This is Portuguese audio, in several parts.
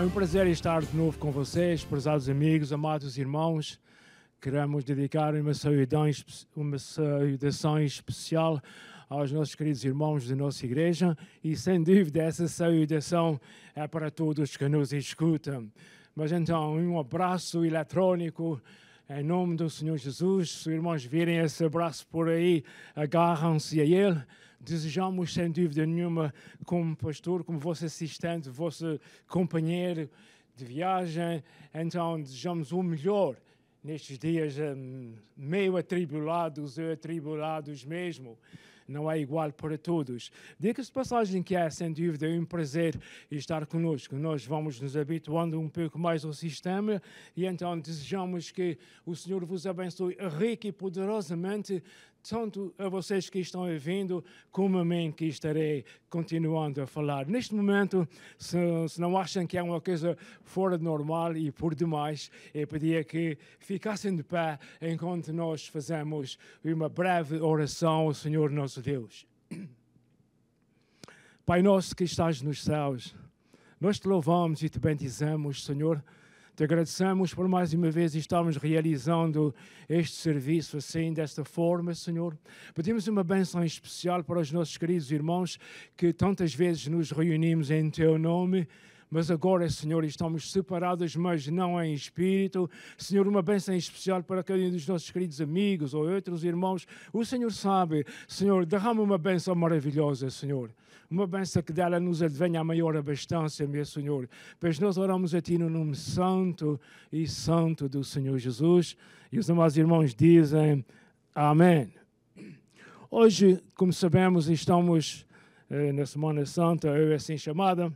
É um prazer estar de novo com vocês, prezados amigos, amados irmãos. Queremos dedicar uma saudação especial aos nossos queridos irmãos da nossa igreja e, sem dúvida, essa saudação é para todos que nos escutam. Mas então, um abraço eletrônico em nome do Senhor Jesus. Se os irmãos virem esse abraço por aí, agarram-se a ele. Desejamos, sem dúvida nenhuma, como pastor, como vosso assistente, vosso companheiro de viagem, então desejamos o melhor nestes dias meio atribulados ou atribulados mesmo. Não é igual para todos. Diga-se de passagem que é, sem dúvida, um prazer estar conosco. Nós vamos nos habituando um pouco mais ao sistema e então desejamos que o Senhor vos abençoe rica e poderosamente, tanto a vocês que estão ouvindo, como a mim que estarei continuando a falar. Neste momento, se não acham que é uma coisa fora de normal e por demais, eu pedia que ficassem de pé enquanto nós fazemos uma breve oração ao Senhor nosso Deus. Pai nosso que estás nos céus, nós te louvamos e te bendizemos, Senhor. Te agradecemos por mais uma vez estarmos realizando este serviço assim, desta forma, Senhor. Pedimos uma bênção especial para os nossos queridos irmãos que tantas vezes nos reunimos em Teu nome, mas agora, Senhor, estamos separados, mas não em espírito. Senhor, uma bênção especial para cada um dos nossos queridos amigos ou outros irmãos. O Senhor sabe, Senhor, derrama uma bênção maravilhosa, Senhor. Uma bênção que dela nos advenha a maior abastança, meu Senhor. Pois nós oramos a Ti no nome santo e santo do Senhor Jesus. E os amados irmãos dizem amém. Hoje, como sabemos, estamos na Semana Santa, ou assim chamada.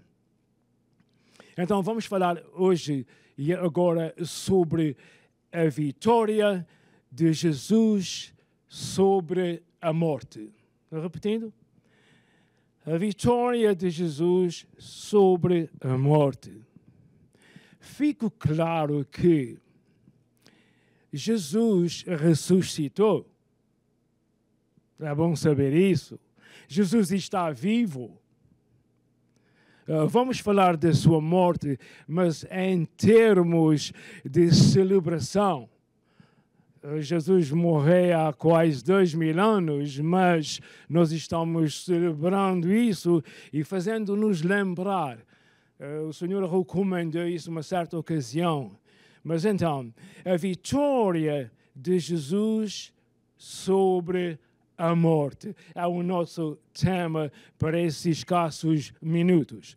Então vamos falar hoje e agora sobre a vitória de Jesus sobre a morte. Repetindo. A vitória de Jesus sobre a morte. Fica claro que Jesus ressuscitou. É bom saber isso. Jesus está vivo. Vamos falar da sua morte, mas em termos de celebração. Jesus morreu há quase 2000 anos, mas nós estamos celebrando isso e fazendo-nos lembrar. O Senhor recomendou isso uma certa ocasião. Mas então, a vitória de Jesus sobre a morte é o nosso tema para esses escassos minutos.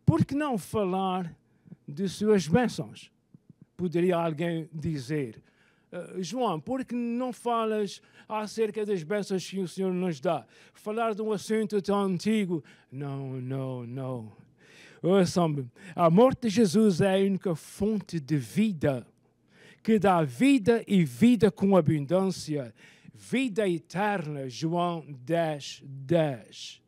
Por que não falar de suas bênçãos? Poderia alguém dizer. João, por que não falas acerca das bênçãos que o Senhor nos dá? Falar de um assunto tão antigo? Não. Ouçam-me, a morte de Jesus é a única fonte de vida, que dá vida e vida com abundância. Vida eterna, João 10:10.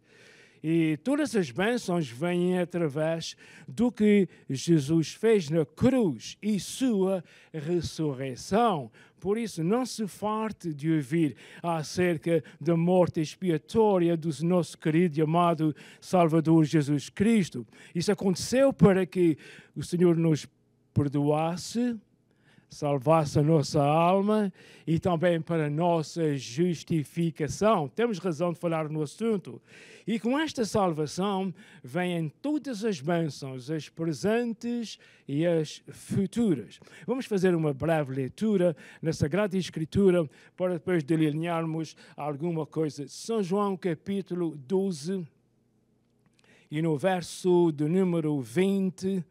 E todas as bênçãos vêm através do que Jesus fez na cruz e sua ressurreição. Por isso, não se farte de ouvir acerca da morte expiatória do nosso querido e amado Salvador Jesus Cristo. Isso aconteceu para que o Senhor nos perdoasse, salvasse a nossa alma e também para a nossa justificação. Temos razão de falar no assunto. E com esta salvação vêm todas as bênçãos, as presentes e as futuras. Vamos fazer uma breve leitura na Sagrada Escritura para depois delinearmos alguma coisa. São João capítulo 12 e no verso do número 20,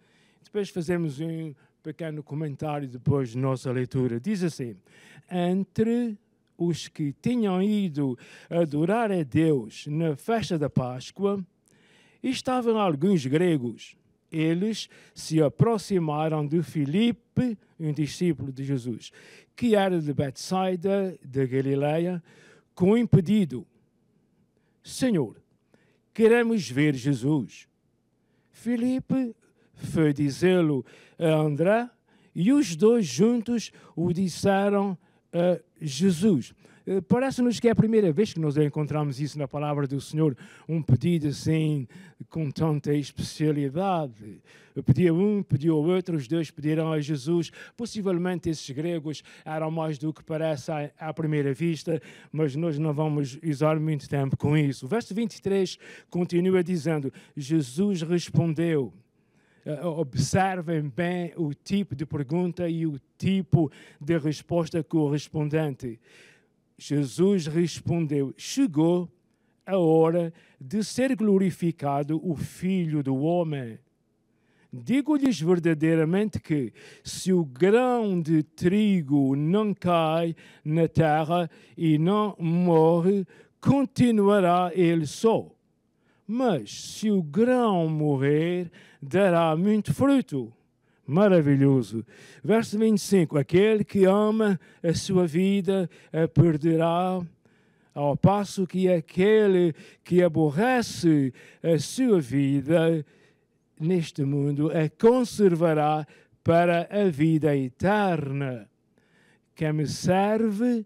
depois fazemos um pequeno comentário depois de nossa leitura. Diz assim: entre os que tinham ido adorar a Deus na festa da Páscoa, estavam alguns gregos. Eles se aproximaram de Filipe, um discípulo de Jesus, que era de Betsaida, da Galileia, com um pedido: Senhor, queremos ver Jesus. Filipe foi dizê-lo a André, e os dois juntos o disseram Jesus. Parece-nos que é a primeira vez que nós encontramos isso na palavra do Senhor, um pedido assim, com tanta especialidade. Pediu um, pediu outro, os dois pediram a Jesus. Possivelmente esses gregos eram mais do que parece à primeira vista, mas nós não vamos usar muito tempo com isso. O verso 23 continua dizendo, Jesus respondeu. Observem bem o tipo de pergunta e o tipo de resposta correspondente. Jesus respondeu, chegou a hora de ser glorificado o Filho do Homem. Digo-lhes verdadeiramente que, se o grão de trigo não cai na terra e não morre, continuará ele só. Mas, se o grão morrer, dará muito fruto. Maravilhoso. Verso 25. Aquele que ama a sua vida a perderá, ao passo que aquele que aborrece a sua vida neste mundo a conservará para a vida eterna. Quem me serve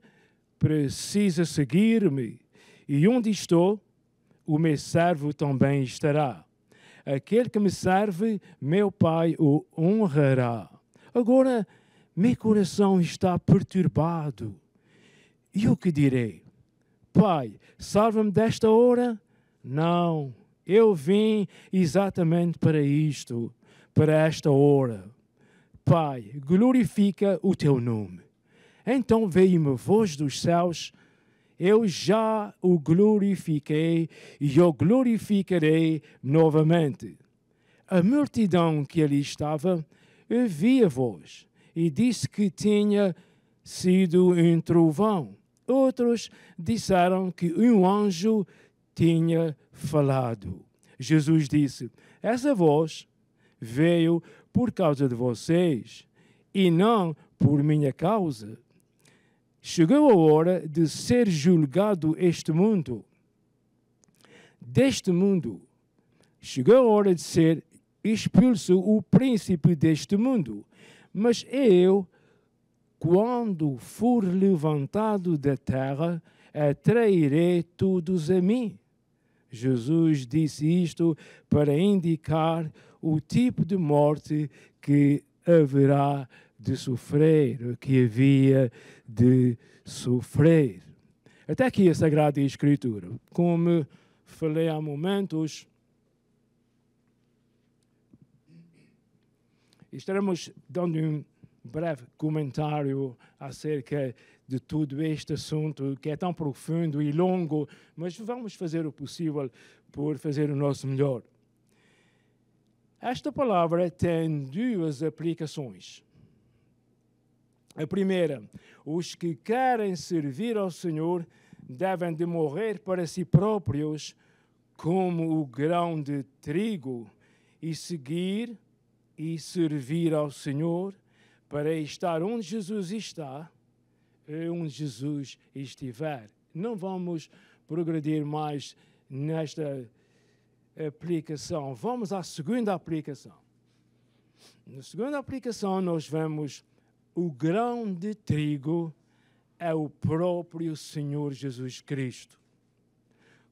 precisa seguir-me, e onde estou, o meu servo também estará. Aquele que me serve, meu Pai o honrará. Agora, meu coração está perturbado. E o que direi? Pai, salva-me desta hora? Não, eu vim exatamente para isto, para esta hora. Pai, glorifica o teu nome. Então veio uma voz dos céus, eu já o glorifiquei e o glorificarei novamente. A multidão que ali estava ouviu a voz e disse que tinha sido um trovão. Outros disseram que um anjo tinha falado. Jesus disse, essa voz veio por causa de vocês e não por minha causa. Chegou a hora de ser julgado este mundo. Deste mundo. Chegou a hora de ser expulso o príncipe deste mundo. Mas eu, quando for levantado da terra, atrairei todos a mim. Jesus disse isto para indicar o tipo de morte que haverá de sofrer, que havia de sofrer. Até aqui a Sagrada Escritura. Como falei há momentos, estaremos dando um breve comentário acerca de todo este assunto que é tão profundo e longo, mas vamos fazer o possível por fazer o nosso melhor. Esta palavra tem duas aplicações. A primeira, os que querem servir ao Senhor devem de morrer para si próprios como o grão de trigo e seguir e servir ao Senhor para estar onde Jesus está e onde Jesus estiver. Não vamos progredir mais nesta aplicação. Vamos à segunda aplicação. Na segunda aplicação nós vemos o grão de trigo é o próprio Senhor Jesus Cristo.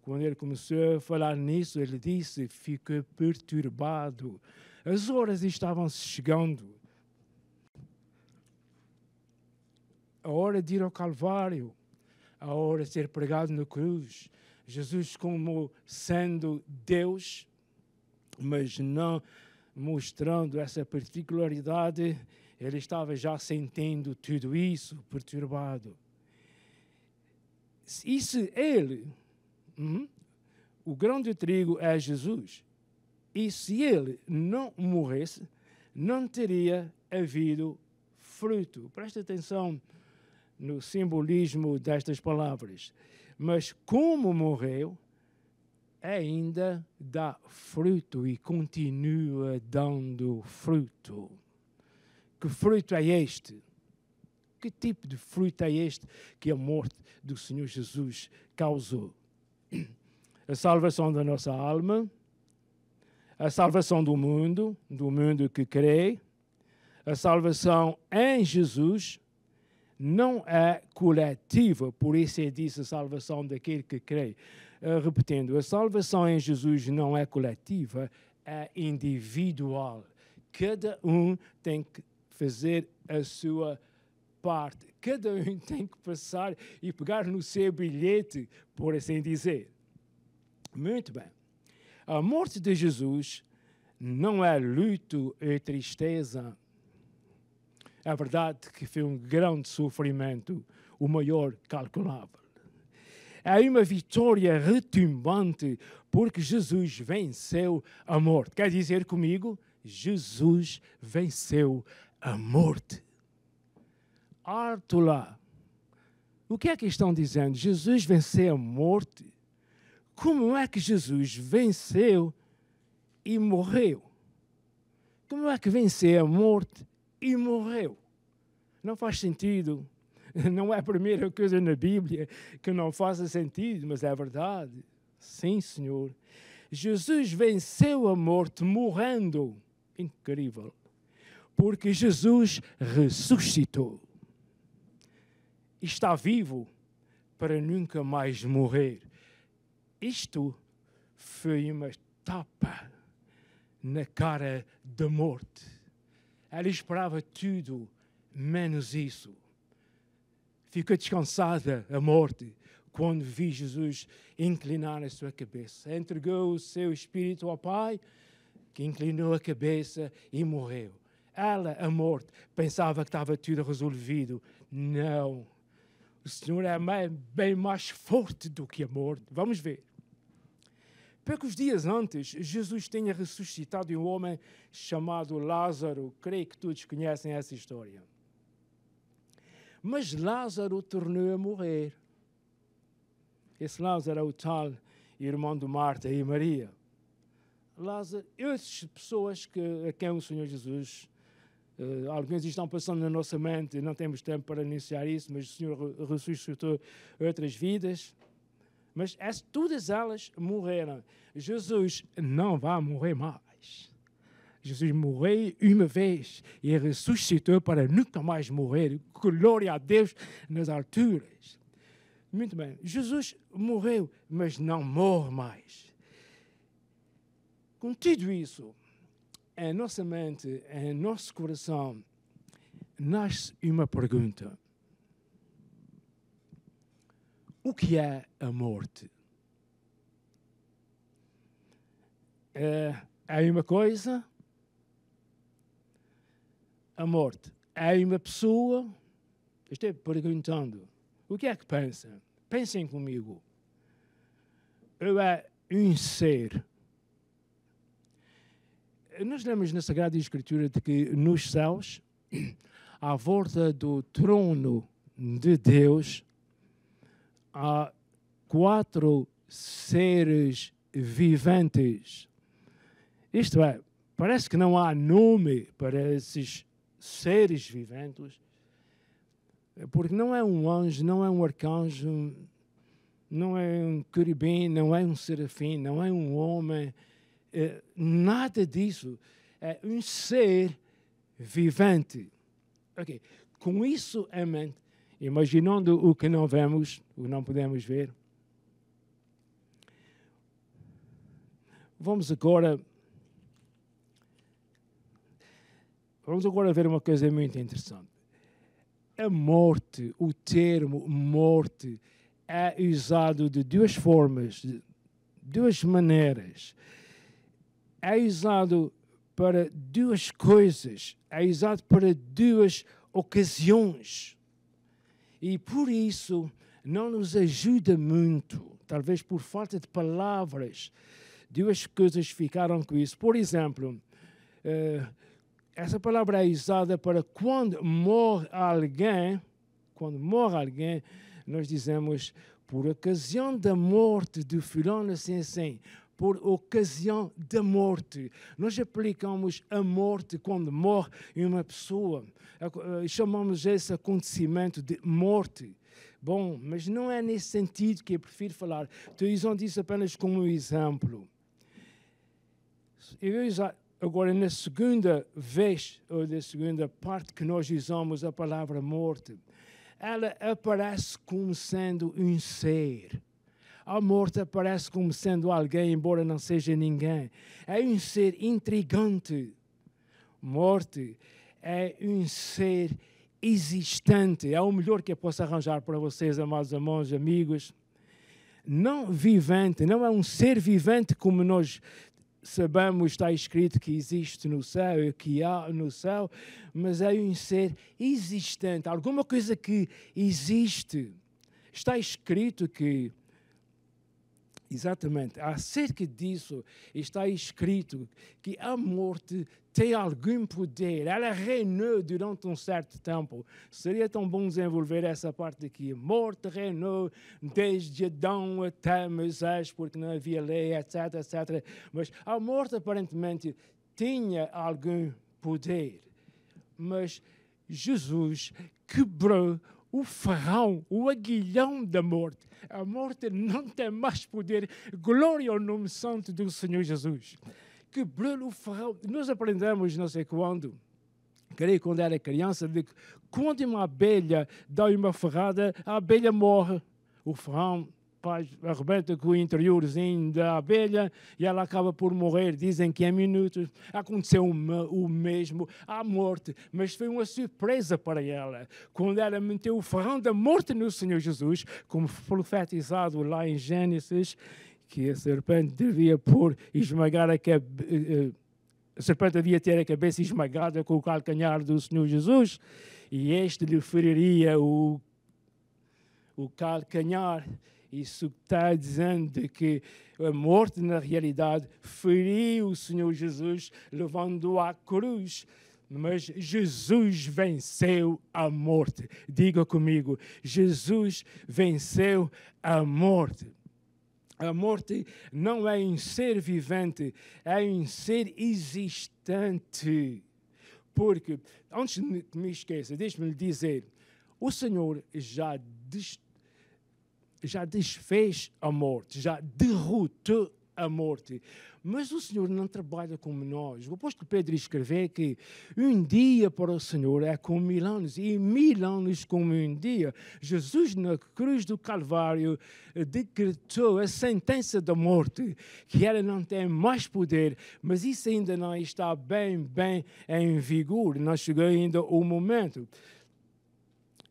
Quando ele começou a falar nisso, ele disse, fica perturbado. As horas estavam chegando. A hora de ir ao Calvário, a hora de ser pregado na cruz. Jesus como sendo Deus, mas não mostrando essa particularidade, ele estava já sentindo tudo isso, perturbado. E se ele, o grão de trigo é Jesus, e se ele não morresse, não teria havido fruto. Preste atenção no simbolismo destas palavras. Mas como morreu, ainda dá fruto e continua dando fruto. Que fruto é este? Que tipo de fruto é este que a morte do Senhor Jesus causou? A salvação da nossa alma, a salvação do mundo que crê, a salvação em Jesus, não é coletiva, por isso é disso a salvação daquele que crê. Repetindo, a salvação em Jesus não é coletiva, é individual. Cada um tem que fazer a sua parte. Cada um tem que passar e pegar no seu bilhete, por assim dizer. Muito bem. A morte de Jesus não é luto e tristeza. É verdade que foi um grande sofrimento, o maior calculável. É uma vitória retumbante, porque Jesus venceu a morte. Quer dizer comigo? Jesus venceu a morte. Alto lá. O que é que estão dizendo? Jesus venceu a morte? Como é que Jesus venceu e morreu? Como é que venceu a morte e morreu? Não faz sentido. Não é a primeira coisa na Bíblia que não faça sentido, mas é verdade. Sim, Senhor. Jesus venceu a morte morrendo. Incrível. Porque Jesus ressuscitou. Está vivo para nunca mais morrer. Isto foi uma tapa na cara da morte. Ela esperava tudo, menos isso. Ficou descansada a morte quando viu Jesus inclinar a sua cabeça. Entregou o seu espírito ao Pai, que inclinou a cabeça e morreu. Ela, a morte, pensava que estava tudo resolvido. Não. O Senhor é bem mais forte do que a morte. Vamos ver. Poucos dias antes, Jesus tinha ressuscitado um homem chamado Lázaro. Creio que todos conhecem essa história. Mas Lázaro tornou a morrer. Esse Lázaro é o tal irmão de Marta e Maria. Lázaro, essas pessoas a quem o Senhor Jesus, alguns estão passando na nossa mente, não temos tempo para anunciar isso, mas o Senhor ressuscitou outras vidas. Mas todas elas morreram. Jesus não vai morrer mais. Jesus morreu uma vez e ressuscitou para nunca mais morrer. Glória a Deus nas alturas. Muito bem. Jesus morreu, mas não morre mais. Com tudo isso, em nossa mente, em nosso coração, nasce uma pergunta. O que é a morte? É uma coisa? A morte é uma pessoa? Estou perguntando. O que é que pensam? Pensem comigo. Ou é um ser? Nós lemos na Sagrada Escritura de que nos céus, à volta do trono de Deus, há 4 seres viventes. Isto é, parece que não há nome para esses seres viventes, porque não é um anjo, não é um arcanjo, não é um querubim, não é um serafim, não é um homem, nada disso. É um ser vivente. Ok, com isso em mente, imaginando o que não vemos, o que não podemos ver, vamos agora ver uma coisa muito interessante. A morte, o termo morte, é usado de 2 formas, de 2 maneiras. É usado para 2 coisas, é usado para 2 ocasiões. E por isso não nos ajuda muito, talvez por falta de palavras. 2 coisas ficaram com isso. Por exemplo, essa palavra é usada para quando morre alguém, nós dizemos, por ocasião da morte de fulano assim, por ocasião da morte. Nós aplicamos a morte quando morre uma pessoa. Chamamos esse acontecimento de morte. Bom, mas não é nesse sentido que eu prefiro falar. Estou usando isso apenas como um exemplo. Eu vou usar agora na segunda vez, ou na segunda parte que nós usamos a palavra morte. ela aparece como sendo um ser. A morte aparece como sendo alguém, embora não seja ninguém. É um ser intrigante. Morte é um ser existente. É o melhor que eu posso arranjar para vocês, amados irmãos, amigos. Não vivente, não é um ser vivente como nós sabemos, está escrito que existe no céu e que há no céu, mas é um ser existente, alguma coisa que existe. Está escrito que, exatamente, acerca disso, está escrito que a morte tem algum poder, ela reinou durante um certo tempo. Seria tão bom desenvolver essa parte aqui. A morte reinou desde Adão até Moisés, porque não havia lei, etc, etc. Mas a morte aparentemente tinha algum poder. Mas Jesus quebrou o ferrão, o aguilhão da morte. A morte não tem mais poder. Glória ao nome santo do Senhor Jesus. Quebrou o ferrão. Nós aprendemos, não sei quando, creio quando era criança, de que quando uma abelha dá uma ferrada, a abelha morre. O ferrão arrebenta com o interiorzinho da abelha e ela acaba por morrer. Dizem que em minutos. Aconteceu o mesmo à morte, mas foi uma surpresa para ela. Quando ela meteu o ferrão da morte no Senhor Jesus, como profetizado lá em Gênesis, que a serpente devia esmagar a serpente devia ter a cabeça esmagada com o calcanhar do Senhor Jesus, e este lhe feriria o calcanhar. Isso está dizendo que a morte, na realidade, feriu o Senhor Jesus, levando-o à cruz. Mas Jesus venceu a morte. Diga comigo, Jesus venceu a morte. A morte não é um ser vivente, é um ser existente. Porque, antes de me esqueça, deixe-me lhe dizer, o Senhor já desfez a morte, já derrotou a morte. Mas o Senhor não trabalha como nós. O apóstolo Pedro escreveu que um dia para o Senhor é como 1000 anos, e 1000 anos como um dia. Jesus, na cruz do Calvário, decretou a sentença da morte, que ela não tem mais poder, mas isso ainda não está bem em vigor. Não chegou ainda o momento.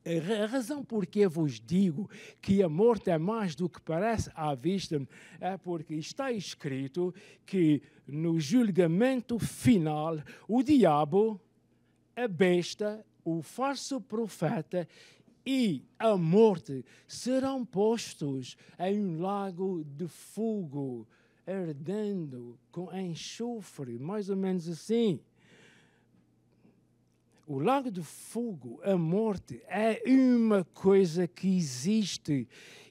A razão por que vos digo que a morte é mais do que parece à vista é porque está escrito que no julgamento final o diabo, a besta, o falso profeta e a morte serão postos em um lago de fogo ardendo com enxofre, mais ou menos assim. O lago de fogo, a morte, é uma coisa que existe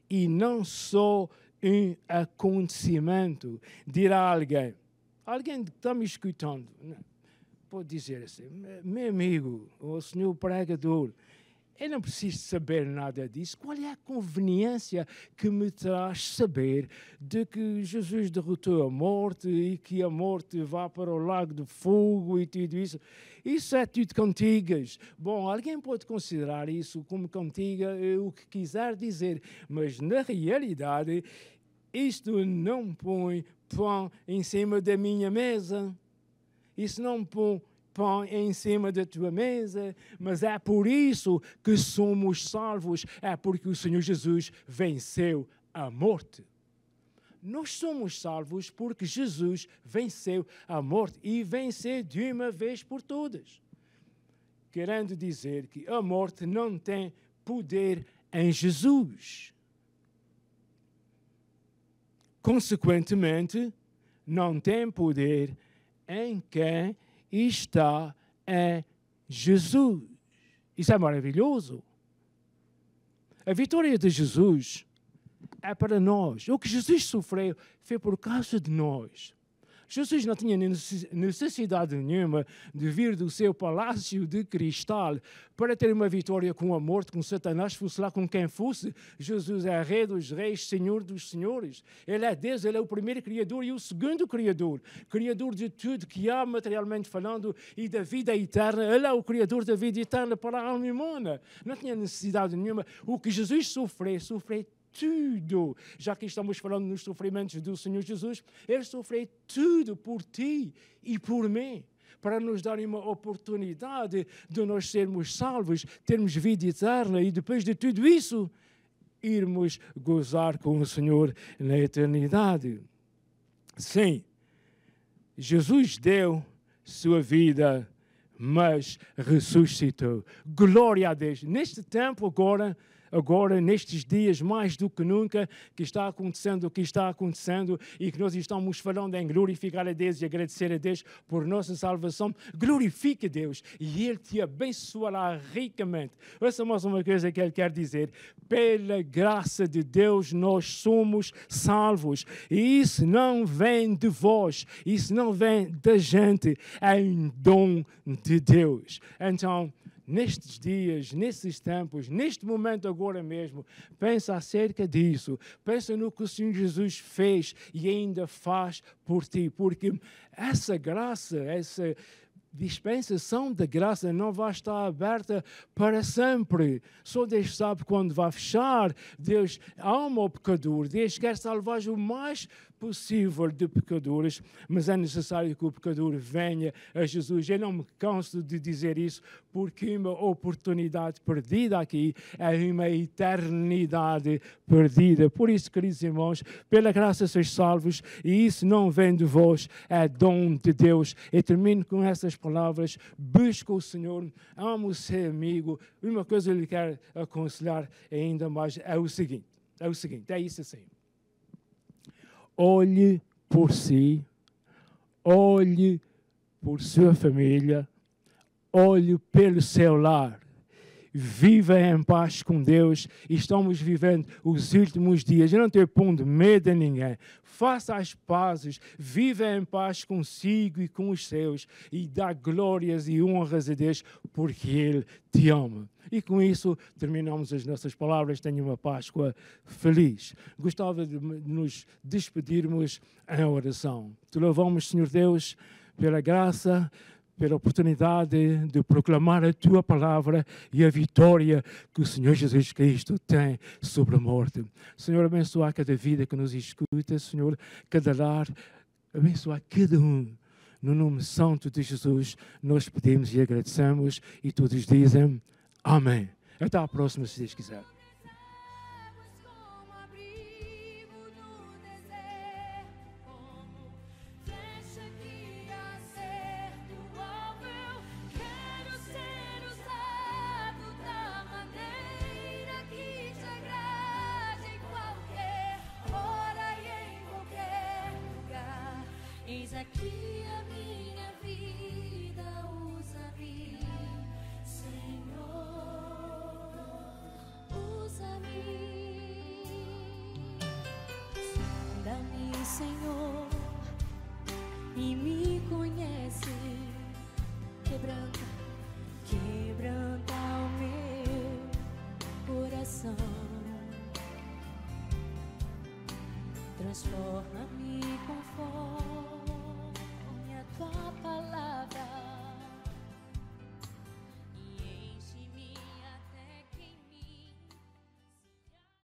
e não só um acontecimento. Dirá alguém que está me escutando, pode dizer assim, meu amigo, o senhor pregador, eu não preciso saber nada disso. Qual é a conveniência que me traz saber de que Jesus derrotou a morte e que a morte vá para o lago de fogo e tudo isso? Isso é tudo cantigas. Bom, alguém pode considerar isso como cantiga, o que quiser dizer, mas na realidade isto não põe pão em cima da minha mesa. Isso não põe pão em cima da tua mesa, mas é por isso que somos salvos, é porque o Senhor Jesus venceu a morte. Nós somos salvos porque Jesus venceu a morte e venceu de uma vez por todas. Querendo dizer que a morte não tem poder em Jesus. Consequentemente, não tem poder em quem está em Jesus. Isso é maravilhoso. A vitória de Jesus é para nós. O que Jesus sofreu foi por causa de nós. Jesus não tinha necessidade nenhuma de vir do seu palácio de cristal para ter uma vitória com a morte, com Satanás, fosse lá com quem fosse. Jesus é Rei dos Reis, Senhor dos Senhores. Ele é Deus, Ele é o primeiro Criador e o segundo Criador. Criador de tudo que há, materialmente falando, e da vida eterna. Ele é o Criador da vida eterna para a alma humana. Não tinha necessidade nenhuma. O que Jesus sofreu tudo. Já que estamos falando nos sofrimentos do Senhor Jesus, Ele sofreu tudo por ti e por mim, para nos dar uma oportunidade de nós sermos salvos, termos vida eterna e depois de tudo isso, irmos gozar com o Senhor na eternidade. Sim, Jesus deu sua vida, mas ressuscitou. Glória a Deus. Neste tempo agora, nestes dias, mais do que nunca, que está acontecendo o que está acontecendo e que nós estamos falando em glorificar a Deus e agradecer a Deus por nossa salvação, glorifique a Deus e Ele te abençoará ricamente. Ouça mais uma coisa que Ele quer dizer: pela graça de Deus nós somos salvos, e isso não vem de vós, isso não vem da gente, é um dom de Deus. Então, nestes dias, nesses tempos, neste momento agora mesmo, pensa acerca disso. Pensa no que o Senhor Jesus fez e ainda faz por ti. Porque essa graça, essa dispensação da graça não vai estar aberta para sempre. Só Deus sabe quando vai fechar. Deus ama o pecador. Deus quer salvar o mais possível de pecadores, mas é necessário que o pecador venha a Jesus. Eu não me canso de dizer isso, porque uma oportunidade perdida aqui é uma eternidade perdida. Por isso, queridos irmãos, pela graça sois salvos, e isso não vem de vós, é dom de Deus. Eu termino com essas palavras: busca o Senhor, ama o seu amigo. Uma coisa eu lhe quero aconselhar ainda mais, é isso assim. Olhe por si, olhe por sua família, olhe pelo seu lar. Viva em paz com Deus. Estamos vivendo os últimos dias. Eu não estou pondo medo a ninguém. Faça as pazes. Viva em paz consigo e com os seus. E dá glórias e honras a Deus, porque Ele te ama. E com isso terminamos as nossas palavras. Tenha uma Páscoa feliz. Gostava de nos despedirmos em oração. Te louvamos, Senhor Deus, pela graça, pela oportunidade de proclamar a Tua palavra e a vitória que o Senhor Jesus Cristo tem sobre a morte. Senhor, abençoa cada vida que nos escuta, Senhor, cada lar, abençoa cada um. No nome santo de Jesus, nós pedimos e agradecemos, e todos dizem amém. Até a próxima, se Deus quiser. Eis aqui a minha vida, usa-me, Senhor, usa-me. Sonda-me, Senhor, e me conhece. Quebranta o meu coração. Transforma-me conforme a Tua palavra.